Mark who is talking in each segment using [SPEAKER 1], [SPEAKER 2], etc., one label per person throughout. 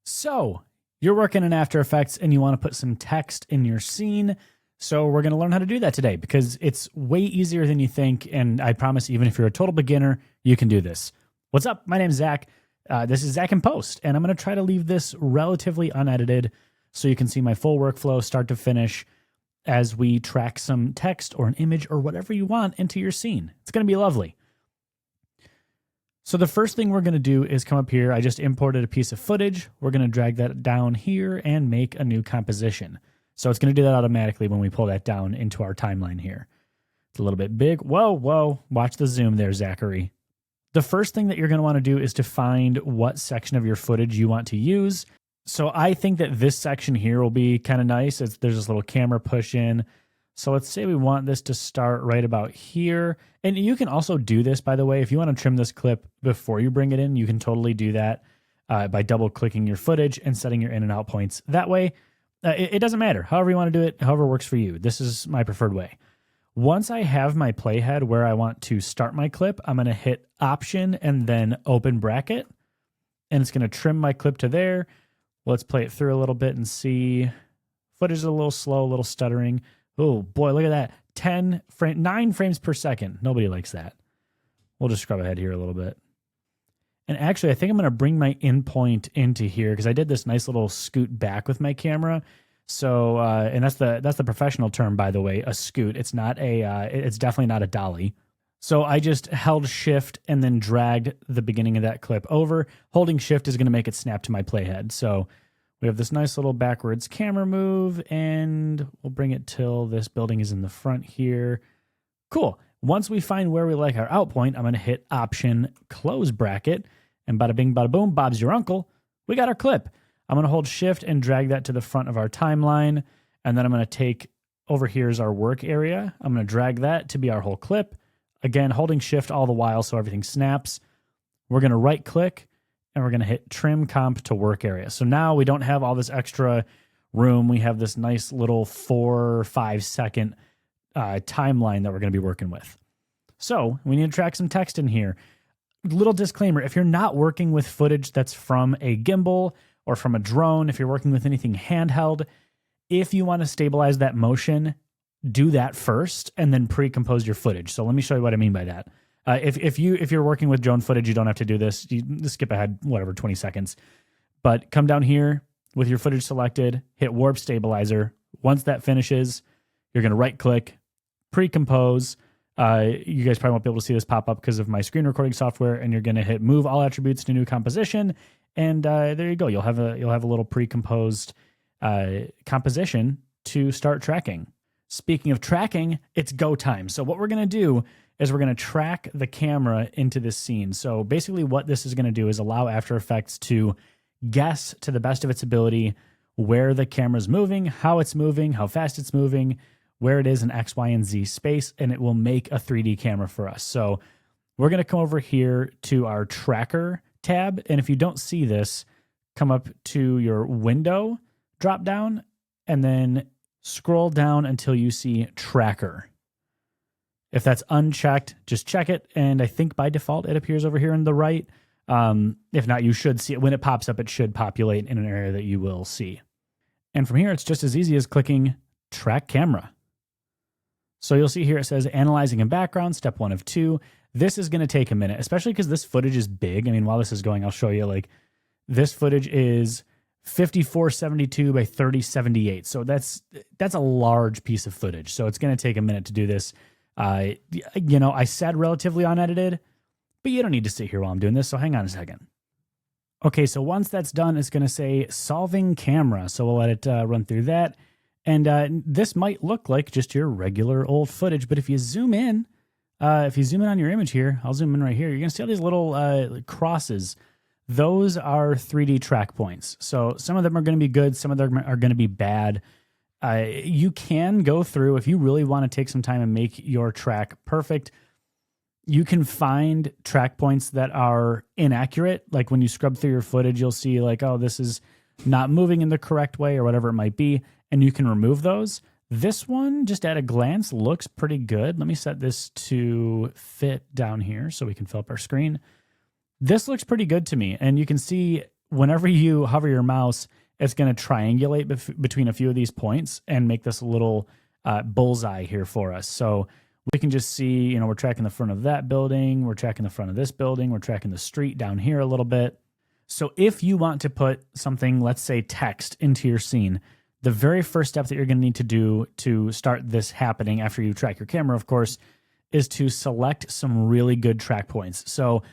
[SPEAKER 1] So, you're working in After Effects and you want to put some text in your scene. So, we're going to learn how to do that today because it's way easier than you think. And I promise, even if you're a total beginner, you can do this. What's up? My name's Zach. This is Zach in Post, and I'm going to try to leave this relatively unedited so you can see my full workflow start to finish as we track some text or an image or whatever you want into your scene. It's going to be lovely. So the first thing we're going to do is come up here. I just imported a piece of footage. We're going to drag that down here and make a new composition. So it's going to do that automatically when we pull that down into our timeline here. It's a little bit big. Whoa. Watch the zoom there, Zachary. The first thing that you're going to want to do is to find what section of your footage you want to use. So I think that this section here will be kind of nice. There's this little camera push in. So let's say we want this to start right about here. And you can also do this, by the way, if you want to trim this clip before you bring it in, you can totally do that by double clicking your footage and setting your in and out points. That way, it doesn't matter. However you want to do it, however works for you. This is my preferred way. Once I have my playhead where I want to start my clip, I'm going to hit Option and then open bracket. And it's going to trim my clip to there. Let's play it through a little bit and see. Footage is a little slow, a little stuttering. Oh boy, look at that. 9 frames per second. Nobody likes that. We'll just scrub ahead here a little bit. And actually, I think I'm going to bring my in point into here because I did this nice little scoot back with my camera. So, and that's the professional term, by the way, a scoot. It's not it's definitely not a dolly. So I just held shift and then dragged the beginning of that clip over. Holding shift is going to make it snap to my playhead. So we have this nice little backwards camera move, and we'll bring it till this building is in the front here. Cool. Once we find where we like our out point, I'm going to hit Option, close bracket, and bada bing, bada boom, Bob's your uncle. We got our clip. I'm going to hold shift and drag that to the front of our timeline, and then I'm going to take over here's our work area. I'm going to drag that to be our whole clip. Again, holding shift all the while so everything snaps. We're going to right click, and we're going to hit trim comp to work area. So now we don't have all this extra room. We have this nice little 4 or 5 second timeline that we're going to be working with. So we need to track some text in here. Little disclaimer, if you're not working with footage that's from a gimbal or from a drone, if you're working with anything handheld, if you want to stabilize that motion, do that first and then pre-compose your footage. So let me show you what I mean by that. If you're working with drone footage, you don't have to do this. You just skip ahead, 20 seconds. But come down here with your footage selected, hit warp stabilizer. Once that finishes, you're going to right click, pre-compose. You guys probably won't be able to see this pop up because of my screen recording software, and you're going to hit move all attributes to new composition. And there you go. You'll have a little pre-composed composition to start tracking. Speaking of tracking, it's go time. So what we're going to do is we're going to track the camera into this scene. So basically what this is going to do is allow After Effects to guess to the best of its ability where the camera's moving, how fast it's moving, where it is in X, Y, and Z space, and it will make a 3D camera for us. So we're going to come over here to our tracker tab. And if you don't see this, come up to your window drop down and then scroll down until you see tracker. If that's unchecked, just check it. And I think by default, it appears over here on the right. If not, you should see it. When it pops up, it should populate in an area that you will see. And from here, it's just as easy as clicking track camera. So you'll see here, it says analyzing in background, step 1 of 2. This is going to take a minute, especially because this footage is big. I mean, while this is going, I'll show you, like, this footage is 5472 by 3078. So that's a large piece of footage. So it's going to take a minute to do this. I said relatively unedited, but you don't need to sit here while I'm doing this. So hang on a second. Okay, so once that's done, it's going to say solving camera. So we'll let it run through that. And this might look like just your regular old footage, but if you zoom in on your image here, I'll zoom in right here. You're going to see all these little crosses. Those are 3D track points. So some of them are going to be good. Some of them are going to be bad. You can go through, if you really want to take some time and make your track perfect, you can find track points that are inaccurate. Like when you scrub through your footage, you'll see like, oh, this is not moving in the correct way or whatever it might be. And you can remove those. This one, just at a glance, looks pretty good. Let me set this to fit down here so we can fill up our screen. This looks pretty good to me. And you can see whenever you hover your mouse, it's going to triangulate between a few of these points and make this little bullseye here for us. So we can just see, you know, we're tracking the front of that building, we're tracking the front of this building, we're tracking the street down here a little bit. So if you want to put something, let's say text, into your scene, the very first step that you're going to need to do to start this happening after you track your camera, of course, is to select some really good track points. So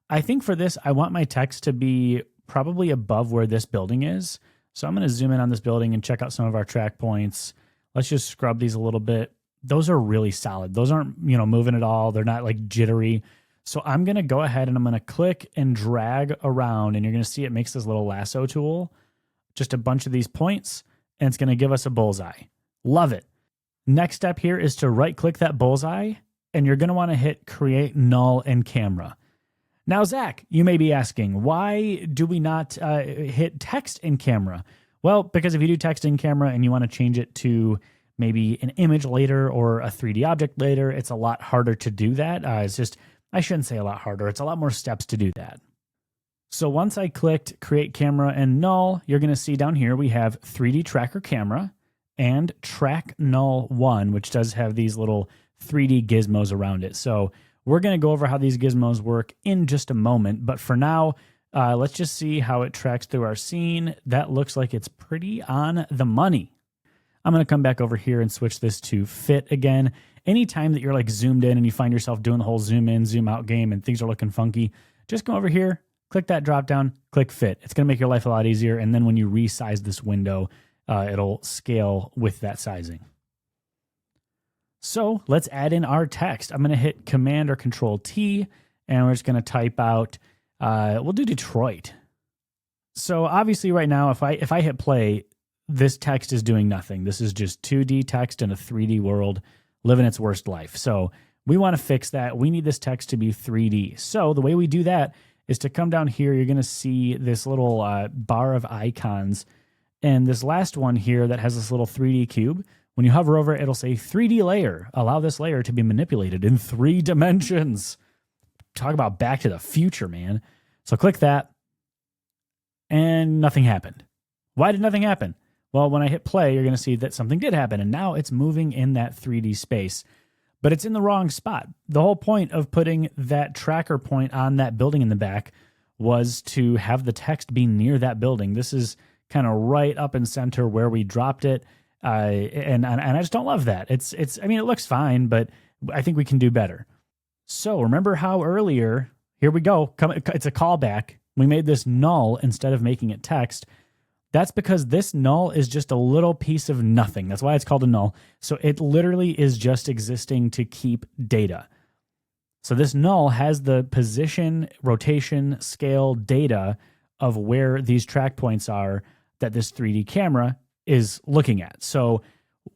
[SPEAKER 1] I think for this, I want my text to be probably above where this building is. So I'm going to zoom in on this building and check out some of our track points. Let's just scrub these a little bit. Those are really solid. Those aren't, you know, moving at all. They're not like jittery. So I'm going to go ahead and I'm going to click and drag around, and you're going to see it makes this little lasso tool, just a bunch of these points, and it's going to give us a bullseye. Love it. Next step here is to right click that bullseye, and you're going to want to hit create null in camera. Now, Zach, you may be asking, why do we not hit text in camera? Well, because if you do text in camera and you want to change it to maybe an image later or a 3D object later, it's a lot harder to do that. I shouldn't say a lot harder. It's a lot more steps to do that. So once I clicked create camera and null, you're going to see down here we have 3D tracker camera and track null 1, which does have these little 3D gizmos around it. So we're going to go over how these gizmos work in just a moment. But for now, let's just see how it tracks through our scene. That looks like it's pretty on the money. I'm going to come back over here and switch this to fit again. Anytime that you're like zoomed in and you find yourself doing the whole zoom in, zoom out game and things are looking funky, just go over here, click that drop down, click fit. It's going to make your life a lot easier. And then when you resize this window, it'll scale with that sizing. So let's add in our text. I'm going to hit Command or Control T, and we're just going to type out, we'll do Detroit. So obviously right now, if I hit play, this text is doing nothing. This is just 2D text in a 3D world living its worst life. So we want to fix that. We need this text to be 3D. So the way we do that is to come down here. You're going to see this little bar of icons. And this last one here that has this little 3D cube, when you hover over it, it'll say 3D layer. Allow this layer to be manipulated in 3 dimensions. Talk about Back to the Future, man. So click that, and nothing happened. Why did nothing happen? Well, when I hit play, you're going to see that something did happen, and now it's moving in that 3D space. But it's in the wrong spot. The whole point of putting that tracker point on that building in the back was to have the text be near that building. This is kind of right up in center where we dropped it. And I just don't love that. I mean, it looks fine, but I think we can do better. So remember how earlier, here we go. It's a callback. We made this null instead of making it text. That's because this null is just a little piece of nothing. That's why it's called a null. So it literally is just existing to keep data. So this null has the position, rotation, scale data of where these track points are that this 3D camera is looking at. So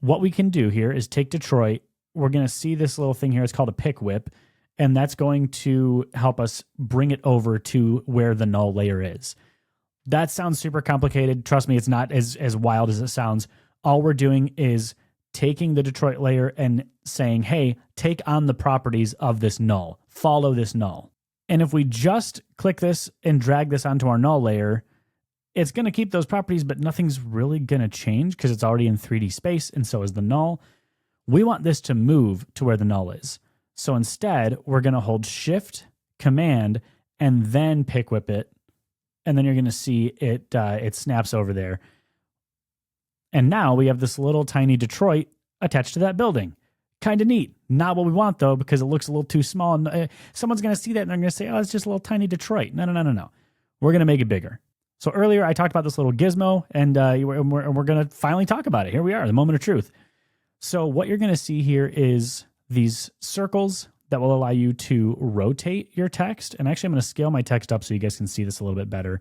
[SPEAKER 1] what we can do here is take Detroit. We're going to see this little thing here. It's called a pick whip. And that's going to help us bring it over to where the null layer is. That sounds super complicated. Trust me, it's not as wild as it sounds. All we're doing is taking the Detroit layer and saying, hey, take on the properties of this null. Follow this null. And if we just click this and drag this onto our null layer, it's going to keep those properties, but nothing's really going to change because it's already in 3D space, and so is the null. We want this to move to where the null is. So instead, we're going to hold Shift, Command, and then pick whip it. And then you're going to see it snaps over there. And now we have this little tiny Detroit attached to that building. Kind of neat. Not what we want, though, because it looks a little too small. And someone's going to see that and they're going to say, oh, it's just a little tiny Detroit. No. We're going to make it bigger. So earlier I talked about this little gizmo, and we're going to finally talk about it. Here we are, the moment of truth. So what you're going to see here is these circles that will allow you to rotate your text. And actually, I'm going to scale my text up so you guys can see this a little bit better.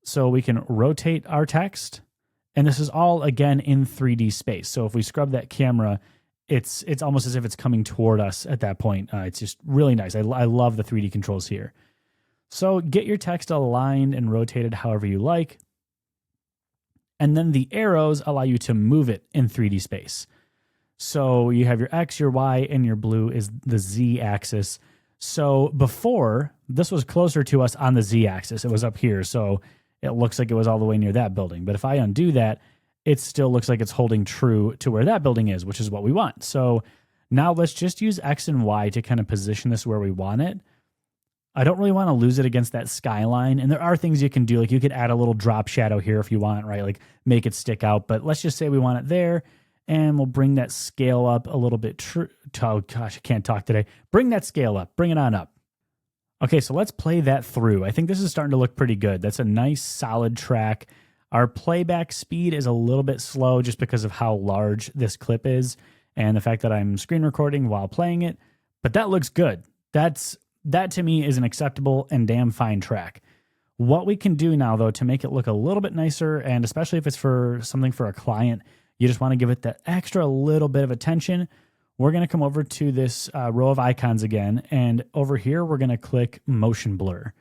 [SPEAKER 1] So we can rotate our text. And this is all, again, in 3D space. So if we scrub that camera, it's almost as if it's coming toward us at that point. It's just really nice. I love the 3D controls here. So get your text aligned and rotated however you like. And then the arrows allow you to move it in 3D space. So you have your X, your Y, and your blue is the Z axis. So before, this was closer to us on the z-axis. It was up here, so it looks like it was all the way near that building. But if I undo that, it still looks like it's holding true to where that building is, which is what we want. So now let's just use X and Y to kind of position this where we want it. I don't really want to lose it against that skyline. And there are things you can do. Like you could add a little drop shadow here if you want, right? Like make it stick out. But let's just say we want it there. And we'll bring that scale up a little bit. Oh gosh, I can't talk today. Bring that scale up. Bring it on up. Okay, so let's play that through. I think this is starting to look pretty good. That's a nice solid track. Our playback speed is a little bit slow just because of how large this clip is and the fact that I'm screen recording while playing it. But that looks good. That to me is an acceptable and damn fine track. What we can do now, though, to make it look a little bit nicer, and especially if it's for something for a client, you just want to give it that extra little bit of attention. We're going to come over to this row of icons again, and over here, we're going to click motion blur.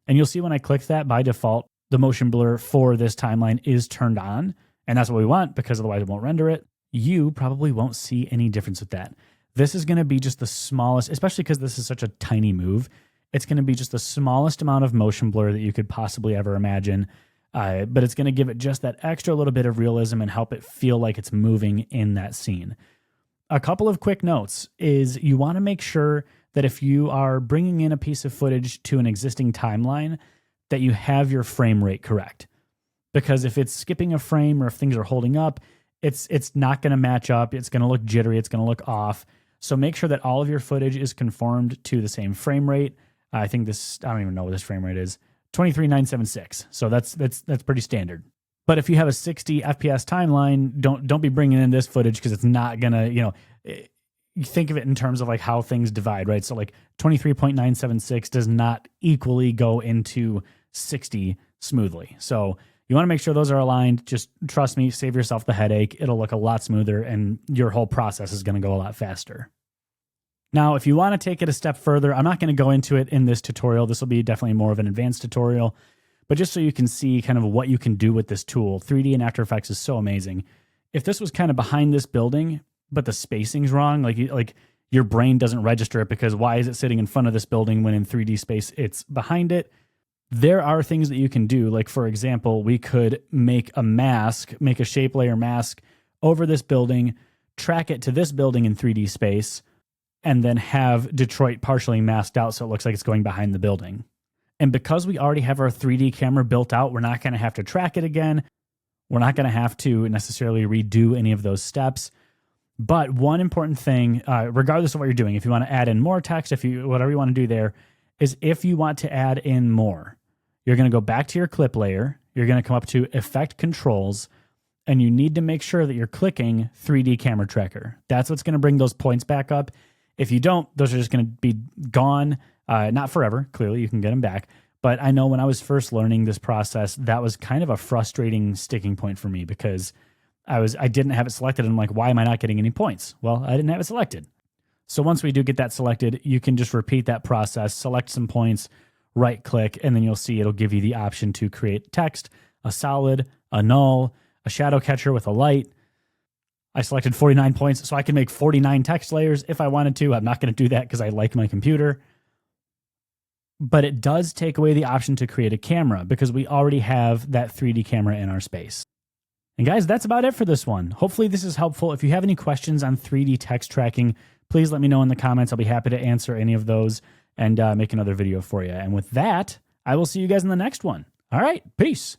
[SPEAKER 1] And you'll see when I click that, by default, the motion blur for this timeline is turned on, and that's what we want because otherwise it won't render it. You probably won't see any difference with that. This is going to be just the smallest, especially because this is such a tiny move. It's going to be just the smallest amount of motion blur that you could possibly ever imagine. But it's going to give it just that extra little bit of realism and help it feel like it's moving in that scene. A couple of quick notes is you want to make sure that if you are bringing in a piece of footage to an existing timeline, that you have your frame rate correct. Because if it's skipping a frame or if things are holding up, it's not going to match up. It's going to look jittery. It's going to look off. So make sure that all of your footage is conformed to the same frame rate. I think this, I don't even know what this frame rate is, 23976. So that's pretty standard. But if you have a 60 FPS timeline, don't be bringing in this footage because it's not gonna, you think of it in terms of like how things divide, right? So like 23.976 does not equally go into 60 smoothly. So you want to make sure those are aligned. Just trust me, save yourself the headache. It'll look a lot smoother and your whole process is going to go a lot faster. Now, if you want to take it a step further, I'm not going to go into it in this tutorial. This will be definitely more of an advanced tutorial. But just so you can see kind of what you can do with this tool, 3D in After Effects is so amazing. If this was kind of behind this building, but the spacing's wrong, like your brain doesn't register it because why is it sitting in front of this building when in 3D space it's behind it? There are things that you can do. Like, for example, we could make a shape layer mask over this building, track it to this building in 3D space, and then have Detroit partially masked out so it looks like it's going behind the building. And because we already have our 3D camera built out, we're not going to have to track it again. We're not going to have to necessarily redo any of those steps. But one important thing, regardless of what you're doing, if you want to add in more text, whatever you want to do there, is if you want to add in more, you're going to go back to your clip layer. You're going to come up to Effect Controls, and you need to make sure that you're clicking 3D Camera Tracker. That's what's going to bring those points back up. If you don't, those are just going to be gone. Not forever, clearly, you can get them back. But I know when I was first learning this process, that was kind of a frustrating sticking point for me because I didn't have it selected. And I'm like, why am I not getting any points? Well, I didn't have it selected. So once we do get that selected, you can just repeat that process, select some points, right click, and then you'll see it'll give you the option to create text, a solid, a null, a shadow catcher with a light. I selected 49 points, so I can make 49 text layers if I wanted to. I'm not going to do that because I like my computer. But it does take away the option to create a camera because we already have that 3D camera in our space. And guys, that's about it for this one. Hopefully this is helpful. If you have any questions on 3D text tracking, please let me know in the comments. I'll be happy to answer any of those and make another video for you. And with that, I will see you guys in the next one. All right, peace.